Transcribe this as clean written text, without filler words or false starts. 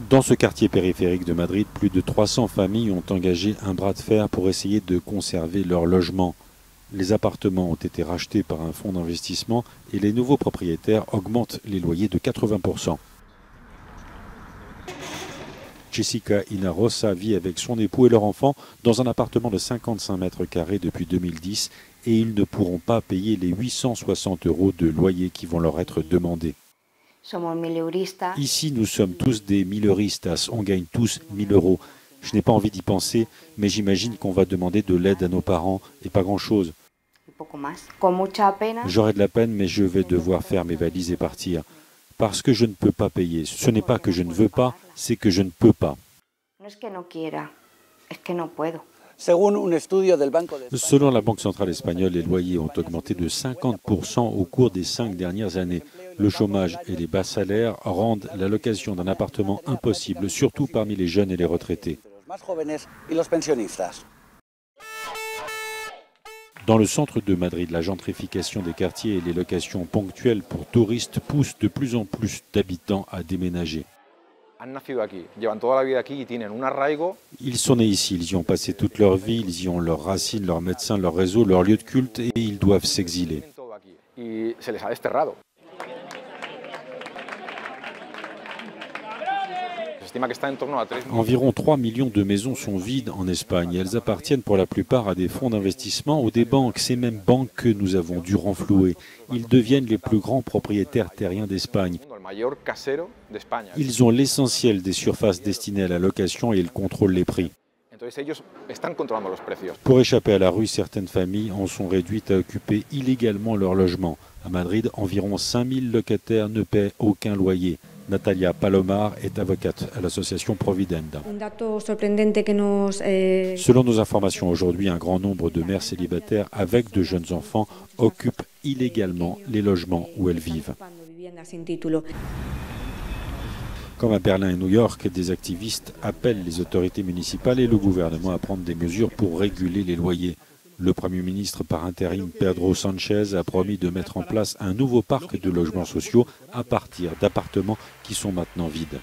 Dans ce quartier périphérique de Madrid, plus de 300 familles ont engagé un bras de fer pour essayer de conserver leur logement. Les appartements ont été rachetés par un fonds d'investissement et les nouveaux propriétaires augmentent les loyers de 80%. Jessica Inarosa vit avec son époux et leur enfant dans un appartement de 55 mètres carrés depuis 2010 et ils ne pourront pas payer les 860 € de loyer qui vont leur être demandés. Ici, nous sommes tous des mileuristas, on gagne tous 1000 €. Je n'ai pas envie d'y penser, mais j'imagine qu'on va demander de l'aide à nos parents et pas grand-chose. J'aurai de la peine, mais je vais devoir faire mes valises et partir. Parce que je ne peux pas payer. Ce n'est pas que je ne veux pas, c'est que je ne peux pas. Selon la Banque centrale espagnole, les loyers ont augmenté de 50% au cours des 5 dernières années. Le chômage et les bas salaires rendent la location d'un appartement impossible, surtout parmi les jeunes et les retraités. Dans le centre de Madrid, la gentrification des quartiers et les locations ponctuelles pour touristes poussent de plus en plus d'habitants à déménager. Ils sont nés ici, ils y ont passé toute leur vie, ils y ont leurs racines, leurs médecins, leur réseau, leur lieu de culte et ils doivent s'exiler. Environ 3 millions de maisons sont vides en Espagne. Elles appartiennent pour la plupart à des fonds d'investissement ou des banques. Ces mêmes banques que nous avons dû renflouer. Ils deviennent les plus grands propriétaires terriens d'Espagne. Ils ont l'essentiel des surfaces destinées à la location et ils contrôlent les prix. Pour échapper à la rue, certaines familles en sont réduites à occuper illégalement leur logement. À Madrid, environ 5000 locataires ne paient aucun loyer. Natalia Palomar est avocate à l'association Providenda. Selon nos informations aujourd'hui, un grand nombre de mères célibataires avec de jeunes enfants occupent illégalement les logements où elles vivent. Comme à Berlin et New York, des activistes appellent les autorités municipales et le gouvernement à prendre des mesures pour réguler les loyers. Le Premier ministre par intérim Pedro Sánchez a promis de mettre en place un nouveau parc de logements sociaux à partir d'appartements qui sont maintenant vides.